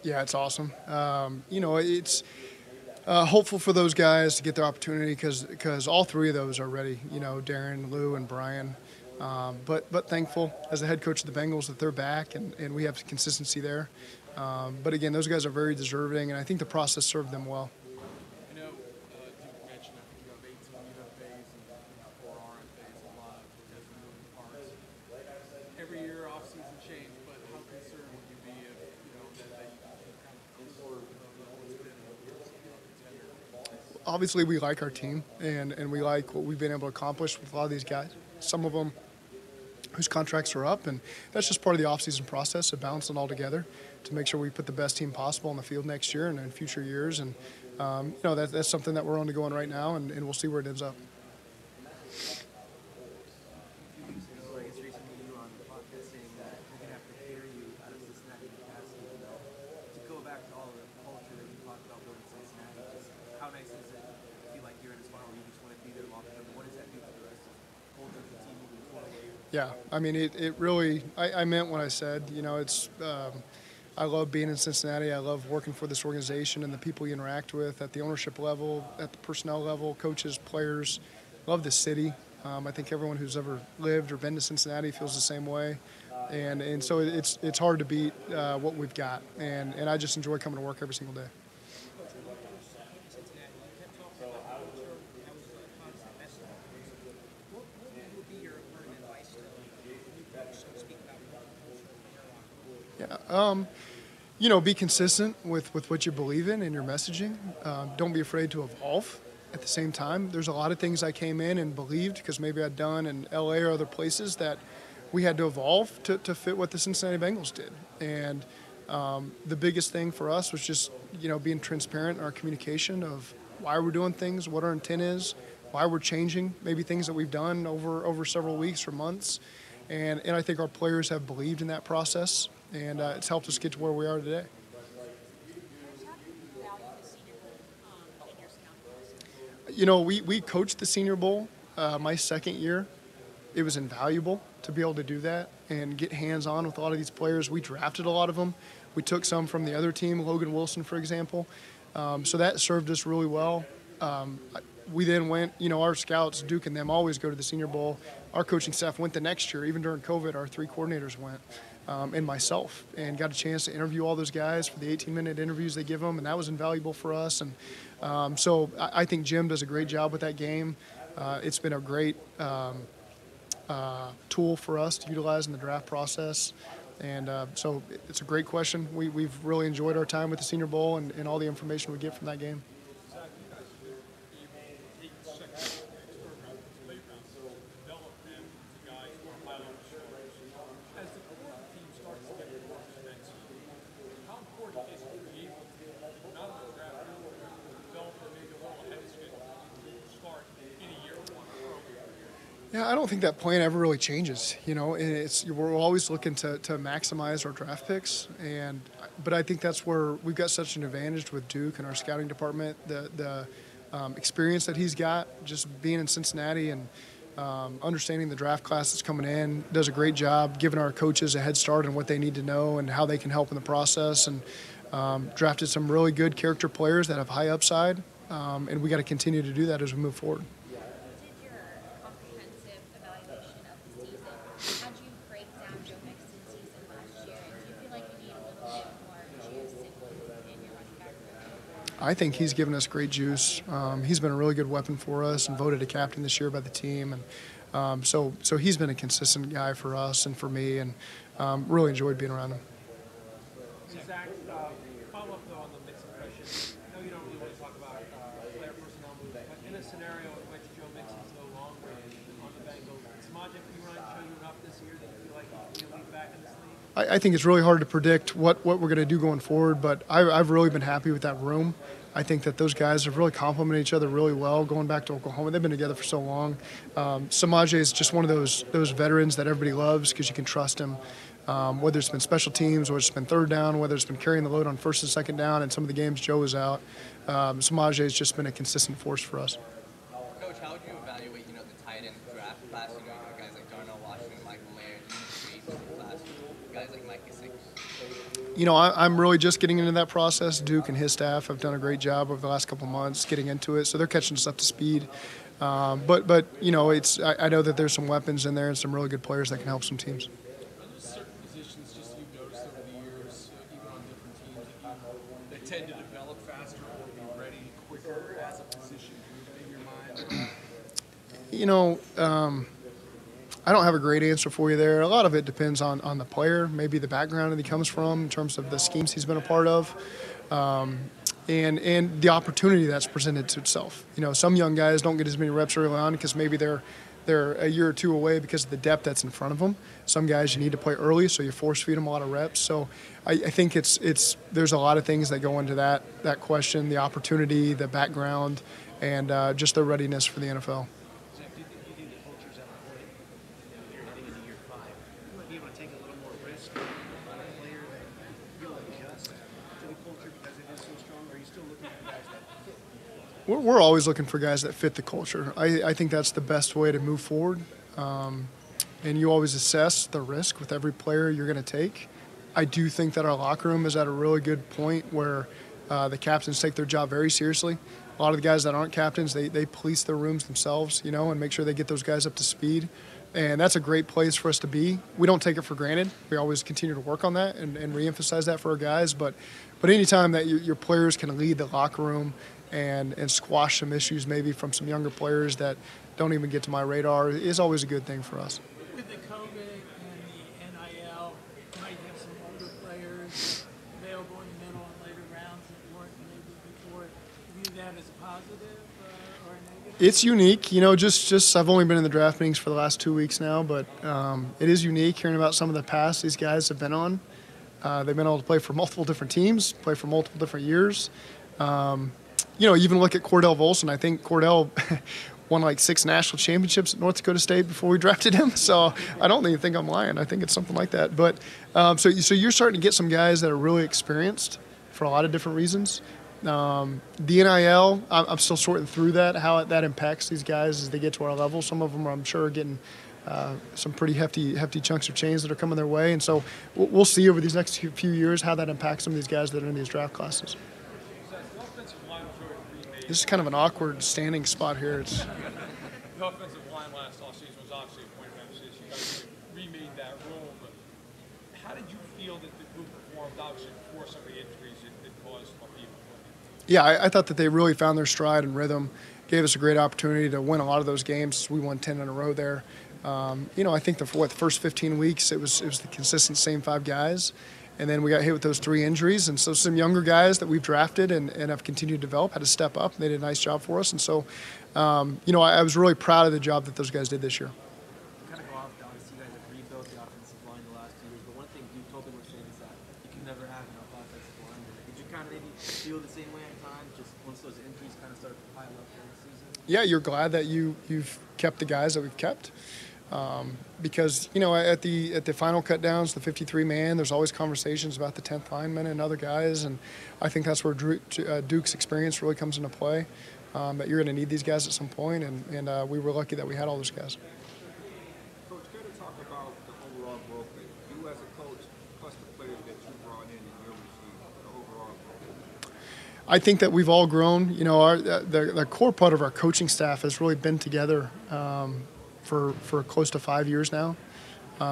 Yeah, it's awesome. It's hopeful for those guys to get their opportunity because all three of those are ready. Darren, Lou, and Brian. But thankful as the head coach of the Bengals that they're back and we have consistency there. But again, those guys are very deserving, and I think the process served them well. I know Duke mentioned, I think you have 18 UFAs and 4 RFAs, a lot of different moving parts. Every year off-season change, but how concerned would you be if, that you kind of consider what's been a tenure? Obviously, we like our team, and we like what we've been able to accomplish with a lot of these guys. Some of them whose contracts are up, and that's just part of the offseason process of balancing it all together to make sure we put the best team possible on the field next year and in future years. And that's something that we're on to go on right now, and we'll see where it ends up. Few weeks ago, I guess recently, you were on the podcast saying that we're going to have to carry you out of Cincinnati capacity. To go back to all the culture that you talked about building Cincinnati, just how nice is it to feel like you're in a spot where you just want to be there long term? What does that do for the rest of the culture of the team moving forward? Yeah, I mean, it really, I meant what I said. I love being in Cincinnati. I love working for this organization and the people you interact with at the ownership level, at the personnel level, coaches, players. Love the city. I think everyone who's ever lived or been to Cincinnati feels the same way. And so it's hard to beat what we've got. And I just enjoy coming to work every single day. Be consistent with what you believe in and your messaging. Don't be afraid to evolve. At the same time, there's a lot of things I came in and believed because maybe I'd done in LA or other places that we had to evolve to fit what the Cincinnati Bengals did. And the biggest thing for us was just, being transparent in our communication of why we're doing things, what our intent is, why we're changing maybe things that we've done over several weeks or months. And I think our players have believed in that process, and it's helped us get to where we are today. We coached the Senior Bowl my second year. It was invaluable to be able to do that and get hands-on with a lot of these players. We drafted a lot of them. We took some from the other team, Logan Wilson, for example. So that served us really well. We then went, our scouts, Duke and them, always go to the Senior Bowl. Our coaching staff went the next year. Even during COVID, our 3 coordinators went, and myself, and got a chance to interview all those guys for the 18-minute interviews they give them, and that was invaluable for us. And so I think Jim does a great job with that game. It's been a great tool for us to utilize in the draft process. And so it's a great question. We've really enjoyed our time with the Senior Bowl and all the information we get from that game. Yeah, I don't think that plan ever really changes. We're always looking to maximize our draft picks, but I think that's where we've got such an advantage with Duke and our scouting department. The experience that he's got, just being in Cincinnati and understanding the draft class that's coming in, does a great job giving our coaches a head start on what they need to know and how they can help in the process. And drafted some really good character players that have high upside, and we got to continue to do that as we move forward. I think he's given us great juice. He's been a really good weapon for us and voted a captain this year by the team. And so he's been a consistent guy for us and for me, and really enjoyed being around him. Zac, follow up though on the Mixon question. I know you don't really want to talk about player personnel movement, but in a scenario in which Joe Mixon's no longer on the Bengals, did Samaje Perine show you enough this year that you feel like he can lead back in this league? I think it's really hard to predict what we're going to do going forward, but I've really been happy with that room. I think that those guys have really complemented each other really well going back to Oklahoma. They've been together for so long. Samaje is just one of those veterans that everybody loves because you can trust him, whether it's been special teams, whether it's been third down, whether it's been carrying the load on first and second down, and some of the games Joe was out. Samaje has just been a consistent force for us. Coach, how would you evaluate, the tight end draft class? Guys like Darnell Washington, Michael Laird, class, guys like Mike Gesicki. I'm really just getting into that process. Duke and his staff have done a great job over the last couple of months getting into it, so they're catching us up to speed. But I know that there's some weapons in there and some really good players that can help some teams. Are there certain positions just you've noticed over the years, even on different teams, that tend to develop faster or be ready quicker as a position group in your mind? I don't have a great answer for you there. A lot of it depends on the player, maybe the background that he comes from in terms of the schemes he's been a part of, and the opportunity that's presented to itself. Some young guys don't get as many reps early on because maybe they're a year or two away because of the depth that's in front of them. Some guys you need to play early, so you force feed them a lot of reps. So I think there's a lot of things that go into that question: the opportunity, the background, and just their readiness for the NFL. Zach, do you think the culture's at a point, you're heading into year 5, you might be able to take a little more risk on a player that you'll adjust to the culture because it is so strong? Or are you still looking for guys that fit? We're always looking for guys that fit the culture. I think that's the best way to move forward. And you always assess the risk with every player you're going to take. I do think that our locker room is at a really good point where the captains take their job very seriously. A lot of the guys that aren't captains, they police their rooms themselves, and make sure they get those guys up to speed. And that's a great place for us to be. We don't take it for granted. We always continue to work on that and reemphasize that for our guys. But anytime that your players can lead the locker room and squash some issues maybe from some younger players that don't even get to my radar is always a good thing for us. With the COVID and the NIL, you might have some older players available in the middle and later rounds that weren't maybe before. View that as a positive or a negative? It's unique, just I've only been in the draft meetings for the last 2 weeks now, but it is unique hearing about some of the paths these guys have been on. They've been able to play for multiple different teams, play for multiple different years. Even look at Cordell Volson. I think Cordell won like 6 national championships at North Dakota State before we drafted him. So I don't even think I'm lying. I think it's something like that. But so you're starting to get some guys that are really experienced for a lot of different reasons. The NIL, I'm still sorting through that, how that impacts these guys as they get to our level. Some of them, I'm sure, are getting some pretty hefty chunks of change that are coming their way. And so we'll see over these next few years how that impacts some of these guys that are in these draft classes. This is kind of an awkward standing spot here. The offensive line last offseason was obviously a point of emphasis. You guys remade that room. How did you feel that the group performed, obviously, before some of the injuries that caused what people? Yeah, I thought that they really found their stride and rhythm, gave us a great opportunity to win a lot of those games. We won 10 in a row there. I think the first 15 weeks, it was the consistent same 5 guys. And then we got hit with those 3 injuries. And so some younger guys that we've drafted and have continued to develop had to step up. They did a nice job for us. And so, I was really proud of the job that those guys did this year. Kind of go off, Dallas. You guys have rebuilt the offensive line the last 2 years. But one thing Duke totally was saying is that you can never have enough offensive line. Did you kind of maybe feel the same way at times, just once those injuries kind of started to pile up during the season? Yeah, you're glad that you've kept the guys that we've kept. Because at the final cut downs, the 53-man, there's always conversations about the 10th lineman and other guys, and I think that's where Duke's experience really comes into play. That you're going to need these guys at some point, and we were lucky that we had all those guys. Coach, care to talk about the overall growth rate? You as a coach, plus the players that you brought in your regime, the overall growth rate. I think that we've all grown. The core part of our coaching staff has really been together for close to 5 years now.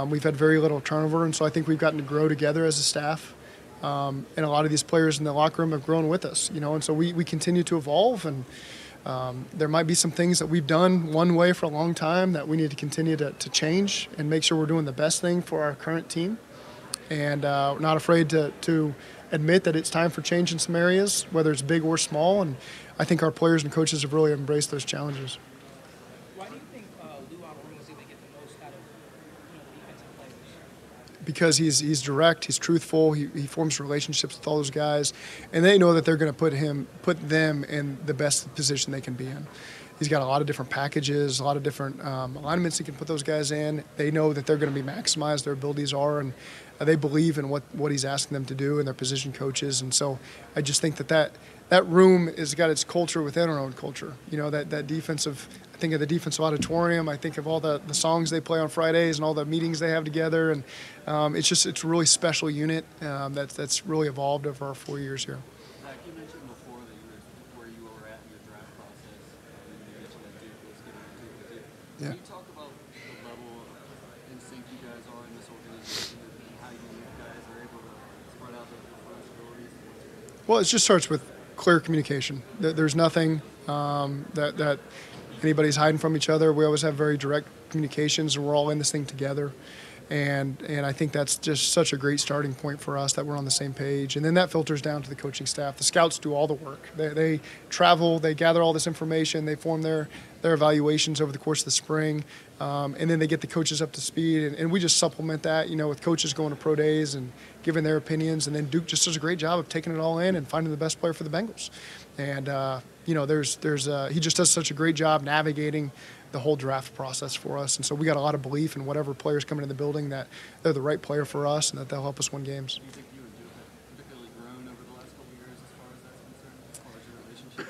We've had very little turnover, and so I think we've gotten to grow together as a staff. And a lot of these players in the locker room have grown with us, and so we continue to evolve. And there might be some things that we've done one way for a long time that we need to continue to change and make sure we're doing the best thing for our current team. And we're not afraid to admit that it's time for change in some areas, whether it's big or small. And I think our players and coaches have really embraced those challenges. Why do you think Lou Alvarez is going to get the most out of defensive players? Because he's direct, he's truthful, he forms relationships with all those guys, and they know that they're going to put them in the best position they can be in. He's got a lot of different packages, a lot of different alignments he can put those guys in. They know that they're going to be maximized, their abilities are, and they believe in what he's asking them to do and their position coaches. And so I just think that room has got its culture within our own culture. That defensive, I think of the defensive auditorium. I think of all the songs they play on Fridays and all the meetings they have together. And it's a really special unit that's really evolved over our 4 years here. Zach, you mentioned before that you were where you were at in your draft process. And you mentioned that Duke was getting Duke with you. Yeah. Can you talk about the level of in sync you guys are in this organization and how you guys are able to spread out the responsibilities? Well, it just starts with clear communication. There's nothing that anybody's hiding from each other. We always have very direct communications, and we're all in this thing together. And I think that's just such a great starting point for us, that we're on the same page. And then that filters down to the coaching staff. The scouts do all the work. They travel, they gather all this information, they form their evaluations over the course of the spring, and then they get the coaches up to speed. And we just supplement that, with coaches going to pro days and giving their opinions. And then Duke just does a great job of taking it all in and finding the best player for the Bengals. And he just does such a great job navigating the whole draft process for us. And so we got a lot of belief in whatever players come into the building, that they're the right player for us and that they'll help us win games. Do you think you and Duke have particularly grown over the last couple of years as far as that's concerned, as far as your relationship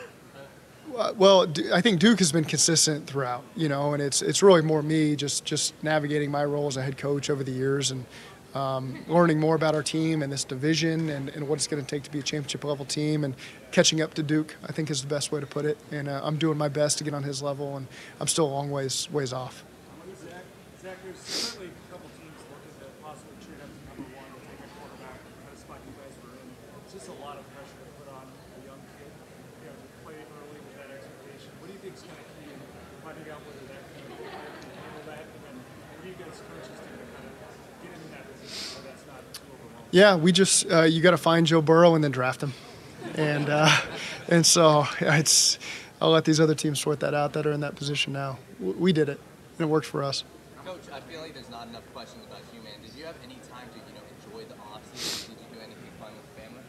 with that? Well, I think Duke has been consistent throughout, and it's really more me just navigating my role as a head coach over the years and learning more about our team and this division and what it's going to take to be a championship level team, and catching up to Duke, I think, is the best way to put it. And I'm doing my best to get on his level, and I'm still a long ways off. Zach, there's certainly a couple teams looking to possibly trade up to number one to take a quarterback, the kind of spot you guys were in. It's just a lot of pressure to put on a young kid, to play early with that expectation. What do you think is kind of key in finding out whether that can handle that? And then what do you guys coaches do to kind of get in that position so that's not too overwhelming? Yeah, we just you got to find Joe Burrow and then draft him, and so I'll let these other teams sort that out that are in that position now. We did it, and it worked for us. Coach, I feel like there's not enough questions about you, man. Did you have any time to enjoy the offseason? Did you do anything fun with the family?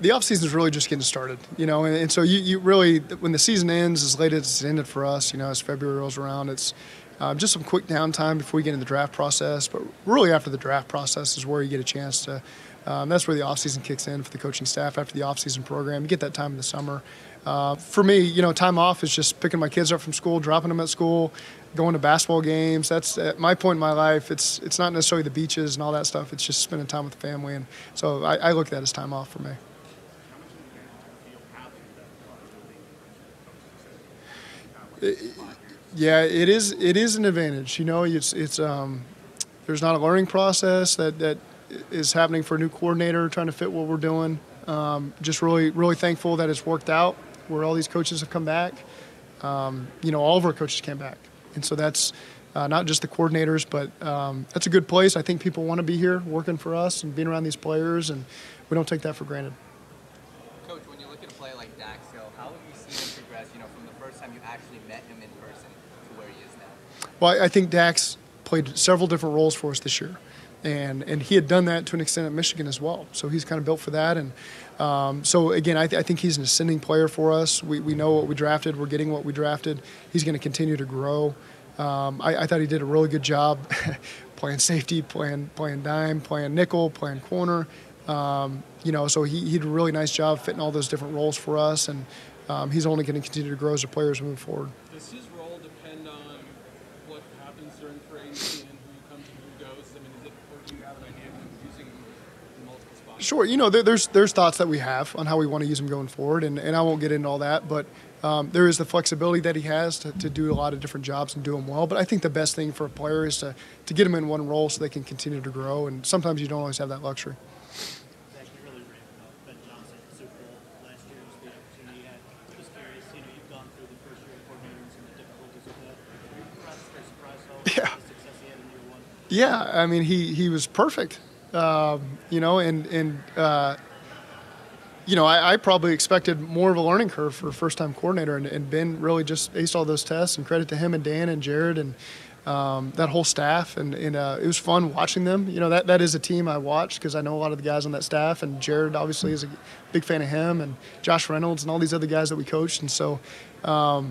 The offseason is really just getting started, and so you really, when the season ends, as late as it's ended for us, as February rolls around, it's just some quick downtime before we get into the draft process. But really after the draft process is where you get a chance to, that's where the offseason kicks in for the coaching staff after the offseason program. You get that time in the summer. For me, time off is just picking my kids up from school, dropping them at school, going to basketball games. That's at my point in my life. It's not necessarily the beaches and all that stuff. It's just spending time with the family. And so I look at that as time off for me. Yeah, it is an advantage. It's there's not a learning process that is happening for a new coordinator trying to fit what we're doing. Just really thankful that it's worked out where all these coaches have come back. All of our coaches came back, and so that's not just the coordinators, but that's a good place. I think people want to be here working for us and being around these players, and we don't take that for granted. Coach, when you look at a player like Dax Hill, how have you seen him progress, from the first time you actually met him in person to where he is now? Well, I think Dax played several different roles for us this year. And he had done that to an extent at Michigan as well. So he's kind of built for that. And so, again, I think he's an ascending player for us. We know what we drafted. We're getting what we drafted. He's going to continue to grow. I thought he did a really good job playing safety, playing dime, playing nickel, playing corner. So he did a really nice job fitting all those different roles for us. And he's only going to continue to grow as a player as we move forward. Does his role depend on what happens during free agency and who comes and who goes? I mean, or do you have an idea of using him in multiple spots? Sure. There's thoughts that we have on how we want to use him going forward, and I won't get into all that, but there is the flexibility that he has to do a lot of different jobs and do them well. But I think the best thing for a player is to get them in one role so they can continue to grow, and sometimes you don't always have that luxury. Zach, you really ramped up Ben Johnson at the Super Bowl last year. Was the opportunity you had. Just curious, you've gone through the first year of coordinator and some of the difficulties with that. Were you surprised how the success he had in year one? Yeah, I mean, he was perfect. I probably expected more of a learning curve for a first-time coordinator, and Ben really just aced all those tests, and credit to him and Dan and Jared and that whole staff, and it was fun watching them. That is a team I watched because I know a lot of the guys on that staff, and Jared obviously is a big fan of him, and Josh Reynolds and all these other guys that we coached, and so I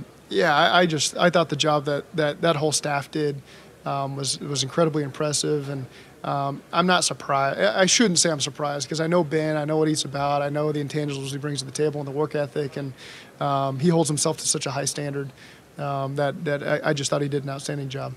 thought the job that whole staff did was incredibly impressive, and I'm not surprised. I shouldn't say I'm surprised because I know Ben. I know what he's about. I know the intangibles he brings to the table and the work ethic, and he holds himself to such a high standard that I just thought he did an outstanding job.